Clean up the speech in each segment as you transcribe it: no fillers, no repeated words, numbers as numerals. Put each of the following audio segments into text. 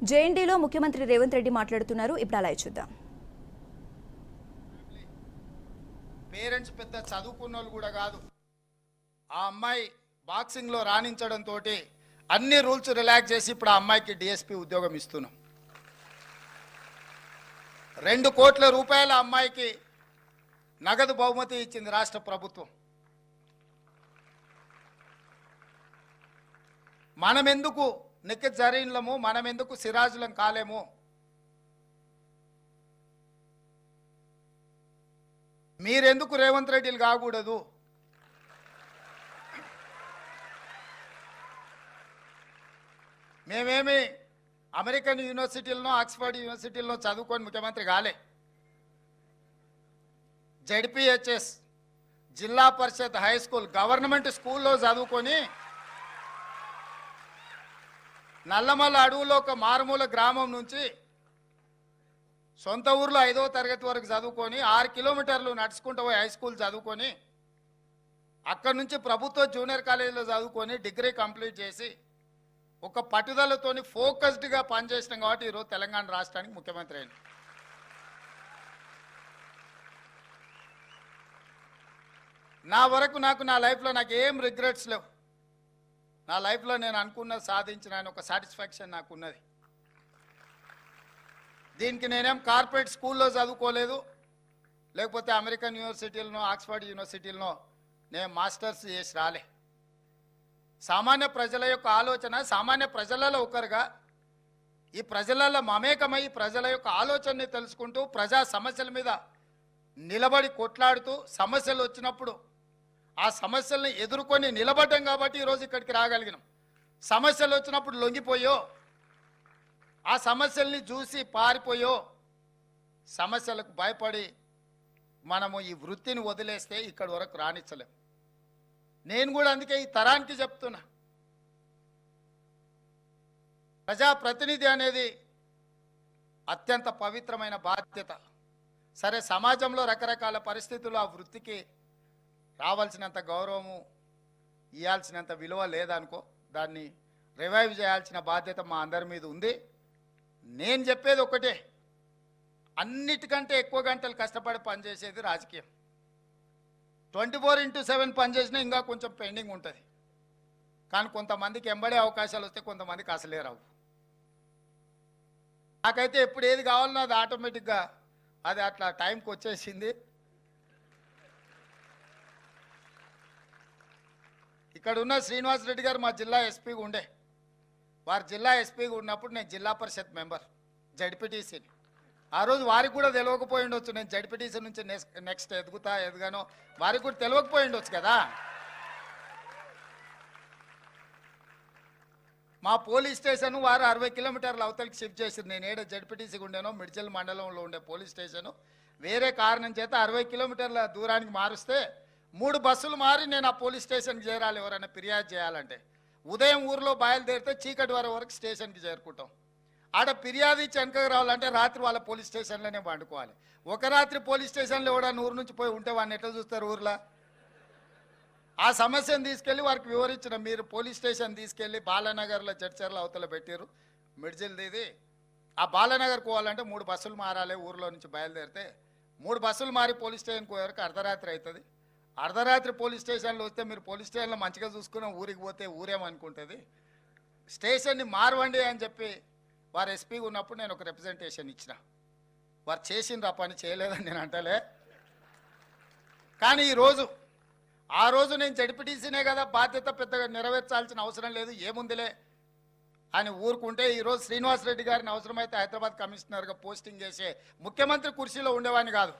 జేఎన్టీలో ముఖ్యమంత్రి రేవంత్ రెడ్డి మాట్లాడుతున్నారు. ఇప్పుడు అలా చూద్దాం. పేరెంట్స్ పెద్ద చదువుకున్న వాళ్ళు కూడా కాదు. ఆ అమ్మాయి బాక్సింగ్లో రాణించడంతో అన్ని రూల్స్ రిలాక్స్ చేసి ఇప్పుడు ఆ అమ్మాయికి డిఎస్పీ ఉద్యోగం ఇస్తున్నాం. 2 కోట్ల రూపాయల అమ్మాయికి నగదు బహుమతి ఇచ్చింది రాష్ట్ర ప్రభుత్వం. మనమెందుకు నిఖిత్ జరీన్లము, మనమెందుకు సిరాజులం కాలేము? మీరెందుకు రేవంత్ రెడ్డిలు కాకూడదు? మేమేమి అమెరికన్ యూనివర్సిటీలను, ఆక్స్ఫర్డ్ యూనివర్సిటీలను చదువుకొని ముఖ్యమంత్రి కాలే. జెడ్పీహెచ్ఎస్, జిల్లా పరిషత్ హై స్కూల్, గవర్నమెంట్ స్కూల్లో చదువుకొని నల్లమల్ల అడవులో ఒక మారుమూల గ్రామం నుంచి సొంత ఊర్లో 5వ తరగతి వరకు చదువుకొని 6 కిలోమీటర్లు నడుచుకుంటూ పోయి హై స్కూల్ చదువుకొని అక్కడి నుంచి ప్రభుత్వ జూనియర్ కాలేజీలో చదువుకొని డిగ్రీ కంప్లీట్ చేసి ఒక పట్టుదలతోని ఫోకస్డ్గా పనిచేసినాం కాబట్టి ఈరోజు తెలంగాణ రాష్ట్రానికి ముఖ్యమంత్రి అయింది. నా వరకు నా లైఫ్లో నాకు ఏం రిగ్రెట్స్ లేవు. నా లైఫ్లో నేను అనుకున్నది సాధించిన ఒక సాటిస్ఫాక్షన్ నాకు ఉన్నది. దీనికి నేనేం కార్పొరేట్ స్కూల్లో చదువుకోలేదు, లేకపోతే అమెరికన్ యూనివర్సిటీలను, ఆక్స్ఫర్డ్ యూనివర్సిటీలను నేను మాస్టర్స్ చేసి రాలే. సామాన్య ప్రజల యొక్క ఆలోచన, సామాన్య ప్రజలలో ఒకరుగా ఈ ప్రజలలో మమేకమై ప్రజల యొక్క ఆలోచనని తెలుసుకుంటూ ప్రజా సమస్యల మీద నిలబడి కొట్లాడుతూ సమస్యలు వచ్చినప్పుడు ఆ సమస్యల్ని ఎదుర్కొని నిలబడ్డాం కాబట్టి ఈరోజు ఇక్కడికి రాగలిగినాం. సమస్యలు వచ్చినప్పుడు లొంగిపోయో, ఆ సమస్యల్ని చూసి పారిపోయో, సమస్యలకు భయపడి మనము ఈ వృత్తిని వదిలేస్తే ఇక్కడి వరకు రాణించలేం. నేను కూడా అందుకే ఈ తరానికి చెప్తున్నా, ప్రజాప్రతినిధి అనేది అత్యంత పవిత్రమైన బాధ్యత. సరే, సమాజంలో రకరకాల పరిస్థితులు ఆ వృత్తికి రావాల్సినంత గౌరవము, ఇవ్వాల్సినంత విలువ లేదనుకో, దాన్ని రివైవ్ చేయాల్సిన బాధ్యత మా అందరి మీద ఉంది. నేను చెప్పేది ఒకటే, అన్నిటికంటే ఎక్కువ గంటలు కష్టపడి పనిచేసేది రాజకీయం. 24/7 పనిచేసినా ఇంకా కొంచెం పెండింగ్ ఉంటుంది. కానీ కొంతమందికి ఎంబడే అవకాశాలు వస్తే కొంతమందికి అసలే రావు. నాకైతే ఎప్పుడు ఏది కావాలన్నా అది ఆటోమేటిక్గా అది అట్లా టైంకి వచ్చేసింది. ఇక్కడ ఉన్న శ్రీనివాస్ రెడ్డి గారు మా జిల్లా ఎస్పీగా ఉండే. వారు జిల్లా ఎస్పీగా ఉన్నప్పుడు నేను జిల్లా పరిషత్ మెంబర్, జడ్పీటీసీని. ఆ రోజు వారికి కూడా తెలియకపోయి ఉండొచ్చు, నేను జడ్పీటీసీ నుంచి నెక్స్ట్ ఎదుగానో వారికి కూడా తెలియకపోయి ఉండొచ్చు కదా. మా పోలీస్ స్టేషన్ వారు 60 కిలోమీటర్ల అవతలికి షిఫ్ట్ చేసింది. నేను ఏదో జడ్పీటీసీగా ఉండేనో మిడ్చల్ మండలంలో ఉండే పోలీస్ స్టేషను వేరే కారణం చేత 60 కిలోమీటర్ల దూరానికి మారుస్తే 3 బస్సులు మారి నేను ఆ పోలీస్ స్టేషన్కి చేరాలి. ఎవరైనా ఫిర్యాదు చేయాలంటే ఉదయం ఊరిలో బయలుదేరితే చీకటి వరకు స్టేషన్కి చేరుకుంటాం. ఆడ ఫిర్యాదు ఇచ్చి వెనకకు రావాలంటే రాత్రి వాళ్ళ పోలీస్ స్టేషన్లోనే పండుకోవాలి. ఒక రాత్రి పోలీస్ స్టేషన్లో ఎవడన్నా ఊరు నుంచి పోయి ఉంటే వాడిని ఎట్లా చూస్తారు ఊర్లో? ఆ సమస్యను తీసుకెళ్ళి వారికి వివరించిన, మీరు పోలీస్ స్టేషన్ తీసుకెళ్ళి బాలానగర్లో జడ్చర్ల అవతల పెట్టారు మిడ్జిల్ది. ఆ బాలానగర్ పోవాలంటే 3 బస్సులు మారాలి. ఊర్లో నుంచి బయలుదేరితే 3 బస్సులు మారి పోలీస్ స్టేషన్కి పోయేవరకు అర్ధరాత్రి అవుతుంది. అర్ధరాత్రి పోలీస్ స్టేషన్లో వస్తే మీరు పోలీస్ స్టేషన్లో మంచిగా చూసుకుని ఊరికి పోతే ఊరేమనుకుంటుంది. స్టేషన్ని మారవండి అని చెప్పి వారు ఎస్పీగా ఉన్నప్పుడు నేను ఒక రిప్రజెంటేషన్ ఇచ్చిన. వారు చేసిండ్రు ఆ పని, చేయలేదని నేను అంటలే. కానీ ఆ రోజు నేను జడ్పీటీసీనే కదా, బాధ్యత పెద్దగా నెరవేర్చాల్సిన అవసరం లేదు, ఏముందిలే అని ఊరుకుంటే ఈరోజు శ్రీనివాస్ రెడ్డి గారిని అవసరమైతే హైదరాబాద్ కమిషనర్గా పోస్టింగ్ చేసే ముఖ్యమంత్రి కుర్చీలో ఉండేవాడిని కాదు.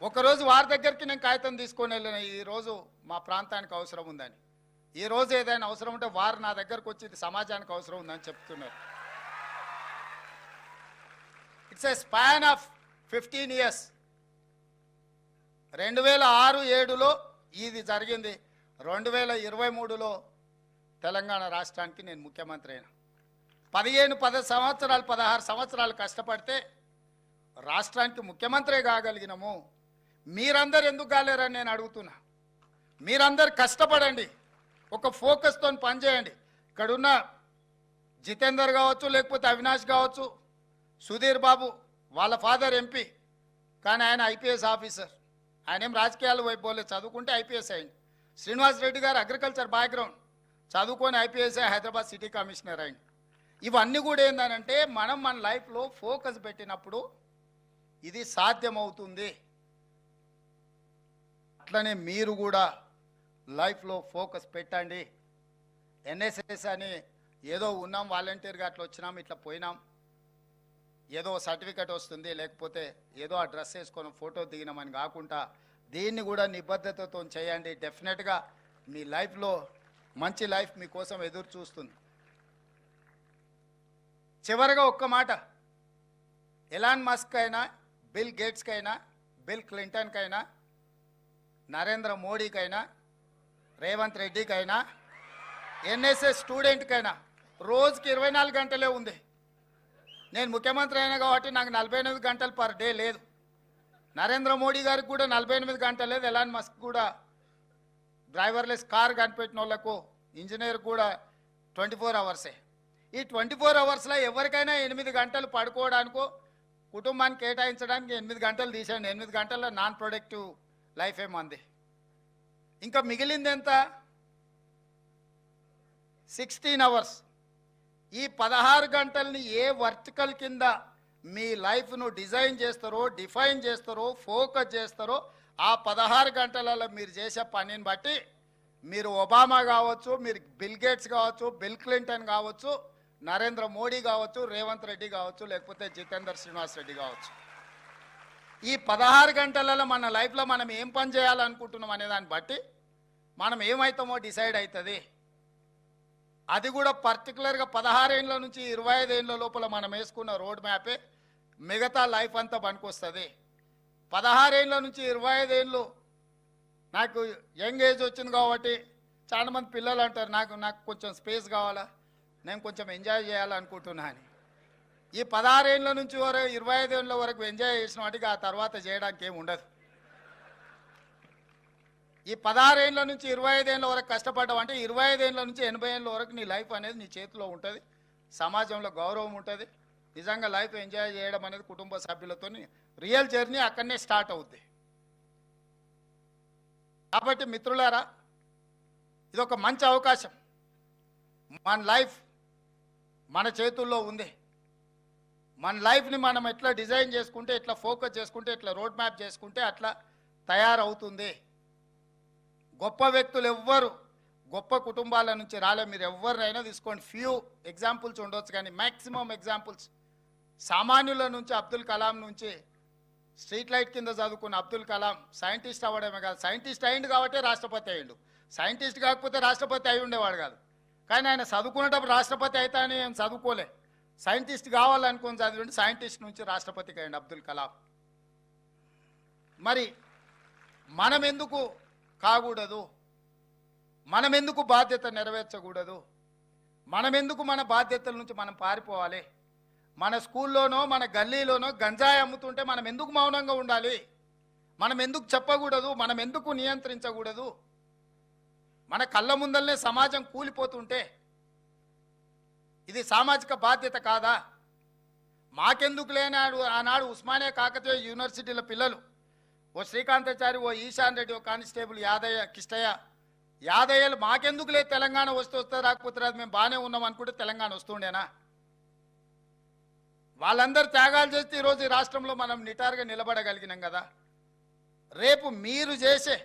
ఒకరోజు వారి దగ్గరికి నేను కాగితం తీసుకొని వెళ్ళిన, ఈరోజు మా ప్రాంతానికి అవసరం ఉందని. ఈరోజు ఏదైనా అవసరం ఉంటే వారు నా దగ్గరకు వచ్చి ఇది సమాజానికి అవసరం ఉందని చెప్తున్నారు. It's a span of 15 years. 2006-7లో ఇది జరిగింది. 2023లో తెలంగాణ రాష్ట్రానికి నేను ముఖ్యమంత్రి అయినా. 15 సంవత్సరాలు 16 సంవత్సరాలు కష్టపడితే రాష్ట్రానికి ముఖ్యమంత్రి కాగలిగినాము. మీరందరూ ఎందుకు కాలేరని నేను అడుగుతున్నా. మీరందరూ కష్టపడండి, ఒక ఫోకస్తో పనిచేయండి. ఇక్కడున్న జితేందర్ కావచ్చు, లేకపోతే అవినాష్ కావచ్చు, సుధీర్ బాబు వాళ్ళ ఫాదర్ ఎంపీ, కానీ ఆయన ఐపీఎస్ ఆఫీసర్. ఆయన ఏం రాజకీయాలు వైపు పోలేదు, చదువుకుంటే ఐపీఎస్ అయింది. శ్రీనివాస్ రెడ్డి గారు అగ్రికల్చర్ బ్యాక్గ్రౌండ్, చదువుకొని ఐపీఎస్ హైదరాబాద్ సిటీ కమిషనర్ అయింది. ఇవన్నీ కూడా ఏంటంటే మనం మన లైఫ్లో ఫోకస్ పెట్టినప్పుడు ఇది సాధ్యమవుతుంది. అట్లనే మీరు కూడా లైఫ్లో ఫోకస్ పెట్టండి. ఎన్ఎస్ఎస్ అని ఏదో ఉన్నాం, వాలంటీర్గా అట్లా వచ్చినాం, ఇట్లా పోయినాం, ఏదో సర్టిఫికెట్ వస్తుంది, లేకపోతే ఏదో ఆ డ్రెస్ వేసుకొని ఫోటో దిగినామని కాకుండా దీన్ని కూడా నిబద్ధతతో చేయండి. డెఫినెట్గా మీ లైఫ్లో మంచి లైఫ్ మీకోసం ఎదురు చూస్తుంది. చివరిగా ఒక్క మాట, ఎలాన్ మస్క్ అయినా, బిల్ గేట్స్కైనా, బిల్ క్లింటన్కైనా, నరేంద్ర మోడీకైనా, రేవంత్ రెడ్డికైనా, ఎన్ఎస్ఎస్ స్టూడెంట్కైనా రోజుకి 24 గంటలే ఉంది. నేను ముఖ్యమంత్రి అయినా కాబట్టి నాకు 48 గంటలు పర్ డే లేదు. నరేంద్ర మోడీ గారికి కూడా 48 గంటలు లేదు. ఎలాన్ మస్క్ కూడా డ్రైవర్లెస్ కార్ కనిపెట్టిన వాళ్ళకు, ఇంజనీర్ కూడా 24 అవర్సే. ఈ 24 అవర్స్లో ఎవరికైనా 8 గంటలు పడుకోవడానికో కుటుంబానికి కేటాయించడానికి 8 గంటలు తీసేయండి. 8 గంటల్లో నాన్ ప్రొడక్టివ్ లైఫ్ ఏమంది. ఇంకా మిగిలింది ఎంత? 16 అవర్స్. ఈ 16 గంటల్ని ఏ వర్టికల్ కింద మీ లైఫ్ను డిజైన్ చేస్తారో, డిఫైన్ చేస్తారో, ఫోకస్ చేస్తారో, ఆ 16 గంటలలో మీరు చేసే పనిని బట్టి మీరు ఒబామా కావచ్చు, మీరు బిల్ గేట్స్ కావచ్చు, బిల్ క్లింటన్ కావచ్చు, నరేంద్ర మోడీ కావచ్చు, రేవంత్ రెడ్డి కావచ్చు, లేకపోతే జితేందర్ శ్రీనివాస్ రెడ్డి కావచ్చు. ఈ 16 గంటలలో మన లైఫ్లో మనం ఏం పని చేయాలనుకుంటున్నాం అనే దాన్ని బట్టి మనం ఏమవుతామో డిసైడ్ అవుతుంది. అది కూడా పర్టికులర్గా 16 ఏళ్ళ నుంచి 25 ఏళ్ళ లోపల మనం వేసుకున్న రోడ్ మ్యాపే మిగతా లైఫ్ అంతా పనికొస్తుంది. 16 ఏళ్ళ నుంచి 25 ఏళ్ళు నాకు యంగ్ ఏజ్ వచ్చింది కాబట్టి చాలామంది పిల్లలు అంటారు, నాకు కొంచెం స్పేస్ కావాలా, నేను కొంచెం ఎంజాయ్ చేయాలనుకుంటున్నా అని. ఈ 16 ఏళ్ళ నుంచి 25 ఏళ్ళ వరకు ఎంజాయ్ చేసిన వాటికి ఆ తర్వాత చేయడానికి ఏమి ఉండదు. ఈ 16 ఏళ్ళ నుంచి 25 ఏళ్ళ వరకు కష్టపడ్డావు, 25 ఏళ్ళ నుంచి 80 ఏళ్ళ వరకు నీ లైఫ్ అనేది నీ చేతిలో ఉంటుంది. సమాజంలో గౌరవం ఉంటుంది. నిజంగా లైఫ్ ఎంజాయ్ చేయడం అనేది కుటుంబ సభ్యులతో రియల్ జర్నీ అక్కడనే స్టార్ట్ అవుద్ది. కాబట్టి మిత్రులారా, ఇది ఒక మంచి అవకాశం. మన లైఫ్ మన చేతుల్లో ఉంది. మన లైఫ్ని మనం ఎట్లా డిజైన్ చేసుకుంటే, ఎట్లా ఫోకస్ చేసుకుంటే, ఎట్లా రోడ్ మ్యాప్ చేసుకుంటే అట్లా తయారవుతుంది. గొప్ప వ్యక్తులు ఎవ్వరు గొప్ప కుటుంబాల నుంచి రాలే. మీరు ఎవరినైనా తీసుకోండి, ఫ్యూ ఎగ్జాంపుల్స్ ఉండొచ్చు, కానీ మ్యాక్సిమం ఎగ్జాంపుల్స్ సామాన్యుల నుంచి, అబ్దుల్ కలాం నుంచి, స్ట్రీట్ లైట్ కింద చదువుకున్న అబ్దుల్ కలాం సైంటిస్ట్ అవ్వడమే కాదు, సైంటిస్ట్ అయిండు కాబట్టి రాష్ట్రపతి అయ్యిండు. సైంటిస్ట్ కాకపోతే రాష్ట్రపతి అయి ఉండేవాడు కాదు. కానీ ఆయన చదువుకునేటప్పుడు రాష్ట్రపతి అయితే అని ఏం చదువుకోలే, సైంటిస్ట్ కావాలనుకుని చదివిండి, సైంటిస్ట్ నుంచి రాష్ట్రపతికి అయ్యిండు అబ్దుల్ కలాం. మరి మనం ఎందుకు కాకూడదు? మనం ఎందుకు బాధ్యత నెరవేర్చకూడదు? మనం ఎందుకు మన బాధ్యతల నుంచి మనం పారిపోవాలి? మన స్కూల్లోనో మన గల్లీలోనో గంజాయి అమ్ముతుంటే మనం ఎందుకు మౌనంగా ఉండాలి? మనం ఎందుకు చెప్పకూడదు? మనం ఎందుకు నియంత్రించకూడదు? మన కళ్ళ ముందల్నే సమాజం కూలిపోతుంటే ఇది సామాజిక బాధ్యత కాదా? మాకెందుకు లేనాడు ఆనాడు ఉస్మానియా కాకతీయ యూనివర్సిటీల పిల్లలు, ఓ శ్రీకాంతాచారి, ఓ ఈశాన్ రెడ్డి, ఓ కానిస్టేబుల్ యాదయ్య, కిష్టయ్య, యాదయ్యలు మాకెందుకు లేదు, తెలంగాణ వస్తే రాకపోతే రాదు, మేము బాగానే ఉన్నాం అనుకుంటే తెలంగాణ వస్తుండేనా? వాళ్ళందరూ త్యాగాలు చేస్తే ఈరోజు ఈ రాష్ట్రంలో మనం నిటారుగా నిలబడగలిగినాం కదా. రేపు మీరు చేసే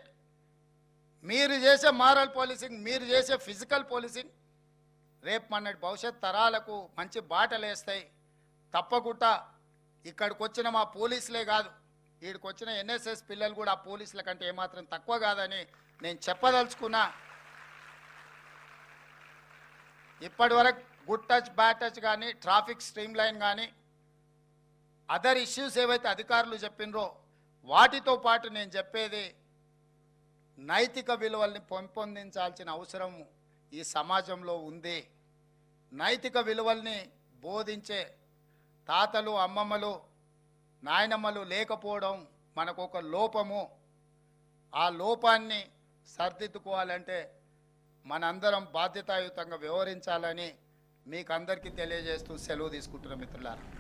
మారల్ పోలీసింగ్, మీరు చేసే ఫిజికల్ పోలీసింగ్ రేపు మన భవిష్యత్ తరాలకు మంచి బాటలు వేస్తాయి. తప్పకుండా ఇక్కడికి వచ్చిన మా పోలీసులే కాదు, వీడికి వచ్చిన ఎన్ఎస్ఎస్ పిల్లలు కూడా ఆ పోలీసుల కంటే ఏమాత్రం తక్కువ కాదని నేను చెప్పదలుచుకున్నా. ఇప్పటి వరకు గుడ్ టచ్, బ్యాడ్ టచ్ కానీ, ట్రాఫిక్ స్ట్రీమ్ లైన్ కానీ, అదర్ ఇష్యూస్ ఏవైతే అధికారులు చెప్పినరో వాటితో పాటు నేను చెప్పేది నైతిక విలువల్ని పెంపొందించాల్సిన అవసరం ఈ సమాజంలో ఉంది. నైతిక విలువల్ని బోధించే తాతలు, అమ్మమ్మలు, నాయనమ్మలు లేకపోవడం మనకు ఒక లోపము. ఆ లోపాన్ని సరిదిద్దుకోవాలంటే మనందరం బాధ్యతాయుతంగా వ్యవహరించాలని మీకు అందరికీ తెలియజేస్తూ సెలవు తీసుకుంటున్న మిత్రులారా.